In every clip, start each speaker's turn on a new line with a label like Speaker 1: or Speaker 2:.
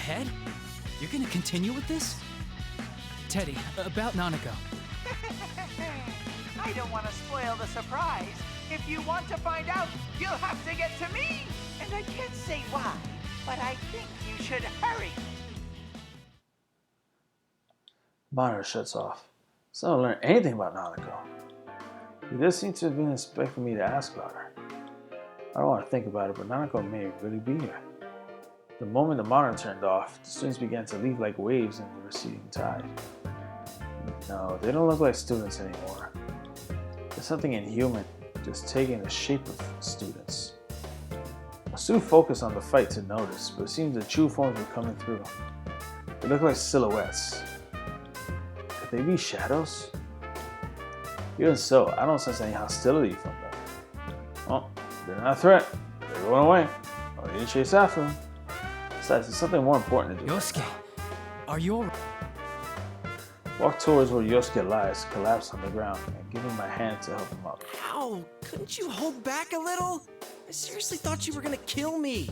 Speaker 1: ahead? You're gonna continue with this? Teddy, about Nanako.
Speaker 2: I don't want to spoil the surprise. If you want to find out, you'll have to get to me. And I can't say why, but I think you should hurry.
Speaker 3: Monitor shuts off. So I don't learn anything about Nanako. He does seem to have been expecting me to ask about her. I don't want to think about it, but Nanako may really be here. The moment the monitor turned off, the students began to leave like waves in the receding tide. No, they don't look like students anymore. There's something inhuman just taking the shape of students. I was too focused on the fight to notice, but it seems the true forms were coming through. They look like silhouettes. Could they be shadows? Even so, I don't sense any hostility from them. Well, they're not a threat. They're going away. I need to chase after them. Besides, there's something more important to do.
Speaker 1: Yosuke, are you alright?
Speaker 3: Walk towards where Yosuke lies, collapse on the ground, and give him my hand to help him up.
Speaker 4: Ow! Couldn't you hold back a little? I seriously thought you were gonna kill me.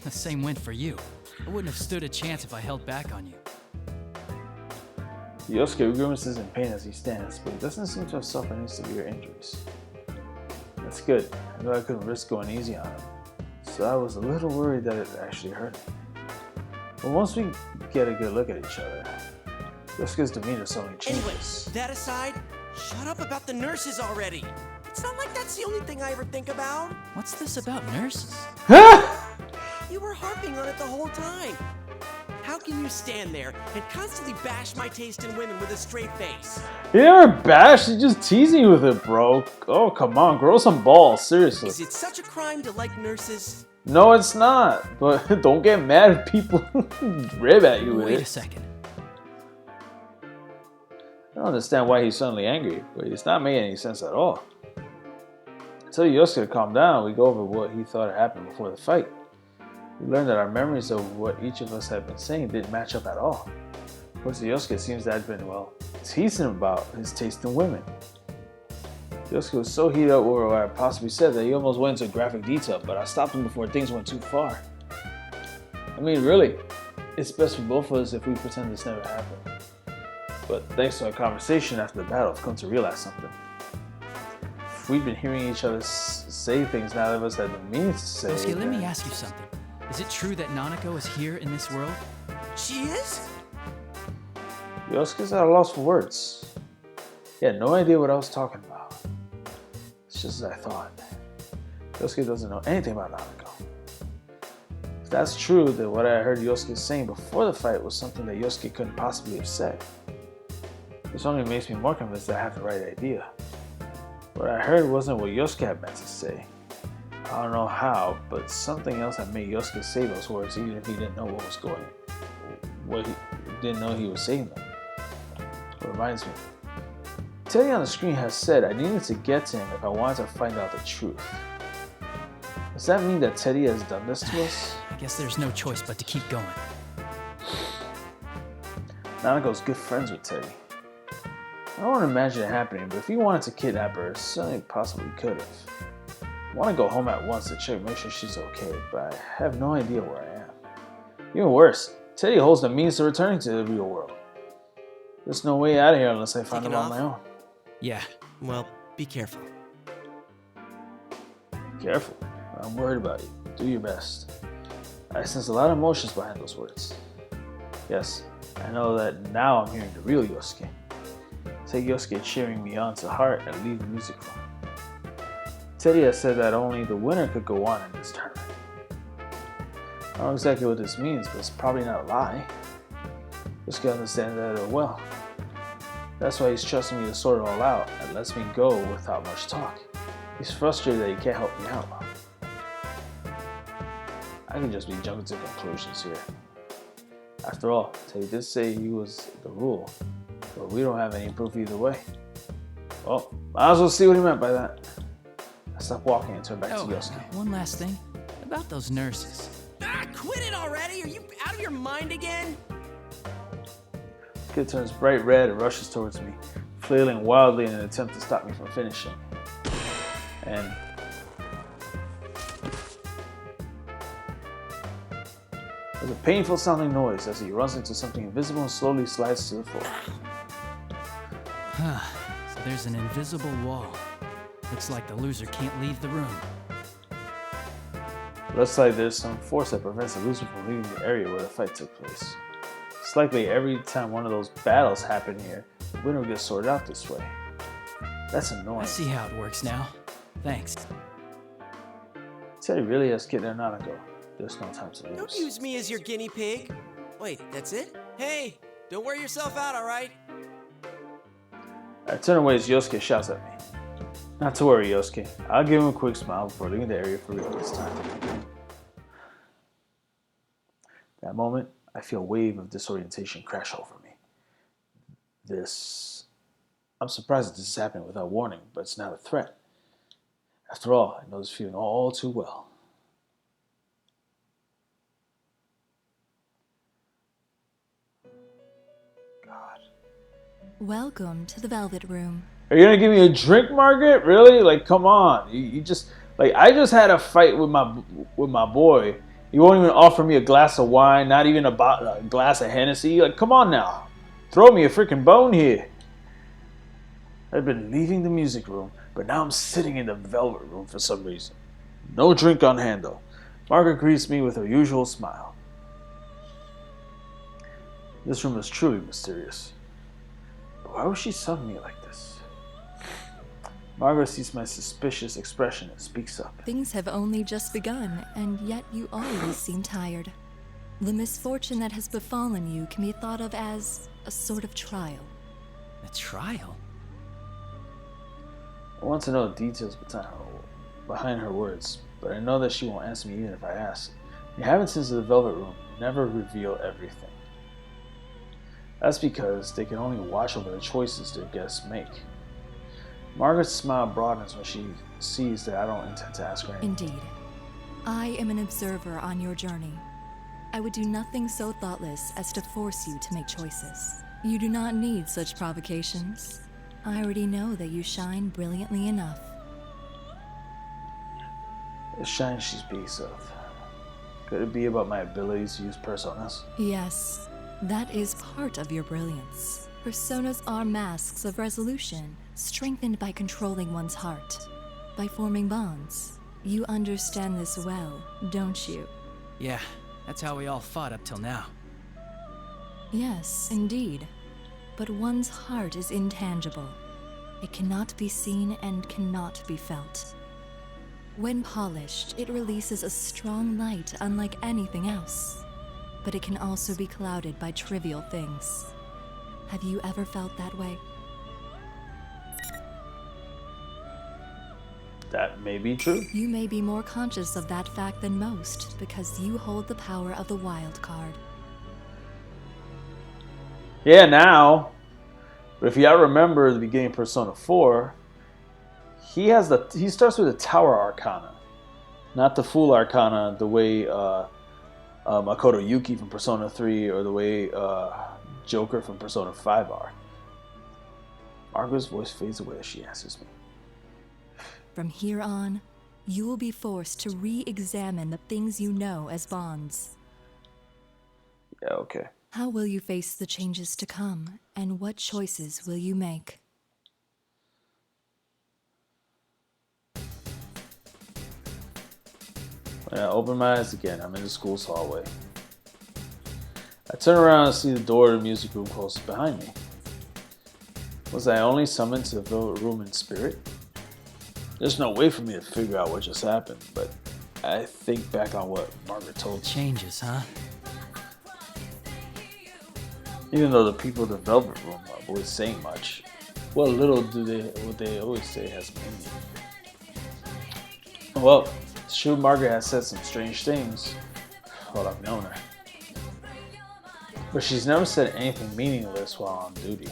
Speaker 1: The same went for you. I wouldn't have stood a chance if I held back on you.
Speaker 3: Yosuke grimaces in pain as he stands, but he doesn't seem to have suffered any severe injuries. That's good. I knew I couldn't risk going easy on him, so I was a little worried that it actually hurt him. But once we get a good look at each other, Yosuke's demeanor suddenly changes.
Speaker 4: Anyway, that aside, shut up about the nurses already. It's not like that's the only thing I ever think about.
Speaker 1: What's this about nurses?
Speaker 4: You were harping on it the whole time. How can you stand there and constantly bash my taste in women with a straight face?
Speaker 3: He never bashed, he's just teasing you with it, bro. Oh, come on, grow some balls, seriously.
Speaker 4: Is it such a crime to like nurses?
Speaker 3: No, it's not, but don't get mad if people rib at you with it.
Speaker 1: Wait a second.
Speaker 3: I don't understand why he's suddenly angry, but it's not making any sense at all. I tell Yosuke to calm down. We go over what he thought had happened before the fight. We learned that our memories of what each of us had been saying didn't match up at all. Of course, Yosuke seems to have been, well, teasing about his taste in women. Yosuke was so heated up over what I possibly said that he almost went into graphic detail, but I stopped him before things went too far. I mean, really, it's best for both of us if we pretend this never happened. But thanks to our conversation after the battle, I've come to realize something. If we'd been hearing each other say things neither of us had been meaning to say,
Speaker 1: Yosuke, let me ask you something. Is it true that Nanako is here in this world?
Speaker 4: She is?
Speaker 3: Yosuke's at a loss for words. He had no idea what I was talking about. It's just as I thought. Yosuke doesn't know anything about Nanako. If that's true, then what I heard Yosuke saying before the fight was something that Yosuke couldn't possibly have said. This only makes me more convinced that I have the right idea. What I heard wasn't what Yosuke had meant to say. I don't know how, but something else had made Yosuke say those words even if he didn't know what he didn't know he was saying them. It reminds me. Teddy on the screen has said I needed to get to him if I wanted to find out the truth. Does that mean that Teddy has done this to us?
Speaker 1: I guess there's no choice but to keep going.
Speaker 3: Nanako's good friends with Teddy. I don't want to imagine it happening, but if he wanted to kidnap her, certainly possibly could have. I want to go home at once to check, make sure she's okay, but I have no idea where I am. Even worse, Teddy holds the means to returning to the real world. There's no way out of here unless I find him on my own.
Speaker 1: Yeah.
Speaker 4: Well, be careful.
Speaker 3: Careful. I'm worried about you. Do your best. I sense a lot of emotions behind those words. Yes, I know that now I'm hearing the real Yosuke. Take Yosuke cheering me on to heart and leave the music room. Teddy has said that only the winner could go on in this tournament. I don't know exactly what this means, but it's probably not a lie. Yosuke understands that well. That's why he's trusting me to sort it all out and lets me go without much talk. He's frustrated that he can't help me out. I can just be jumping to conclusions here. After all, Teddy did say he was the rule, but we don't have any proof either way. Well, might as well see what he meant by that. I stopped walking and turned back to Yosuke.
Speaker 1: One last thing about those nurses.
Speaker 4: Quit it already! Are you out of your mind again?
Speaker 3: The kid turns bright red and rushes towards me, flailing wildly in an attempt to stop me from finishing. And There's a painful sounding noise as he runs into something invisible and slowly slides to the floor.
Speaker 1: Huh. So there's an invisible wall. Looks like the loser can't leave the room.
Speaker 3: Looks like there's some force that prevents the loser from leaving the area where the fight took place. It's likely every time one of those battles happen here, the winner gets sorted out this way. That's annoying.
Speaker 1: I see how it works now. Thanks.
Speaker 3: Teddy really has kidnapped Nanako. There's no time to lose.
Speaker 4: Don't use me as your guinea pig. Wait, that's it? Hey, don't wear yourself out, all right?
Speaker 3: I turn away as Yosuke shouts at me. Not to worry, Yosuke. I'll give him a quick smile before leaving the area for real this time. That moment, I feel a wave of disorientation crash over me. I'm surprised that this is happening without warning, but it's not a threat. After all, I know this feeling all too well. God.
Speaker 5: Welcome to the Velvet Room.
Speaker 3: Are you gonna give me a drink, Margaret? Really? Like, come on. You just like I just had a fight with my boy. You won't even offer me a glass of wine, not even a glass of Hennessy. Like, come on now. Throw me a freaking bone here. I've been leaving the music room, but now I'm sitting in the Velvet Room for some reason. No drink on hand though. Margaret greets me with her usual smile. This room is truly mysterious. But why was she suddenly like this? Margaret sees my suspicious expression and speaks up.
Speaker 5: Things have only just begun, and yet you always seem tired. The misfortune that has befallen you can be thought of as a sort of trial.
Speaker 1: A trial?
Speaker 3: I want to know the details behind her words, but I know that she won't answer me even if I ask. The inhabitants of the Velvet Room never reveal everything. That's because they can only watch over the choices their guests make. Margaret's smile broadens when she sees that I don't intend to ask her anything.
Speaker 5: Indeed. I am an observer on your journey. I would do nothing so thoughtless as to force you to make choices. You do not need such provocations. I already know that you shine brilliantly enough.
Speaker 3: The shine she speaks of. Could it be about my ability to use personas?
Speaker 5: Yes, that is part of your brilliance. Personas are masks of resolution, strengthened by controlling one's heart, by forming bonds. You understand this well, don't you?
Speaker 1: Yeah, that's how we all fought up till now.
Speaker 5: Yes, indeed. But one's heart is intangible. It cannot be seen and cannot be felt. When polished, it releases a strong light unlike anything else. But it can also be clouded by trivial things. Have you ever felt that way?
Speaker 3: That may be true.
Speaker 5: You may be more conscious of that fact than most because you hold the power of the wild card.
Speaker 3: Yeah, now. But if y'all remember the beginning of Persona 4, he starts with the Tower Arcana, not the Full Arcana, the way Makoto Yuki from Persona 3 or the way Joker from Persona 5 are. Margaret's voice fades away as she answers me.
Speaker 5: From here on, you will be forced to re-examine the things you know as bonds.
Speaker 3: Yeah, okay.
Speaker 5: How will you face the changes to come, and what choices will you make?
Speaker 3: When I open my eyes again, I'm in the school's hallway. I turn around and see the door to the music room closest behind me. Was I only summoned to the Velvet Room in spirit? There's no way for me to figure out what just happened, but I think back on what Margaret told me.
Speaker 1: Changes, huh?
Speaker 3: Even though the people of the Velvet Room are always saying much, what little what they always say has meaning. Well, it's true Margaret has said some strange things while I've known her. But she's never said anything meaningless while on duty.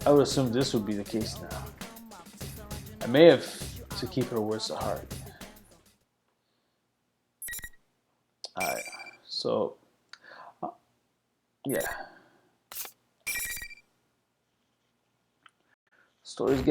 Speaker 3: I would assume this would be the case now. I may have to keep her words to heart. Alright, so yeah. Story's getting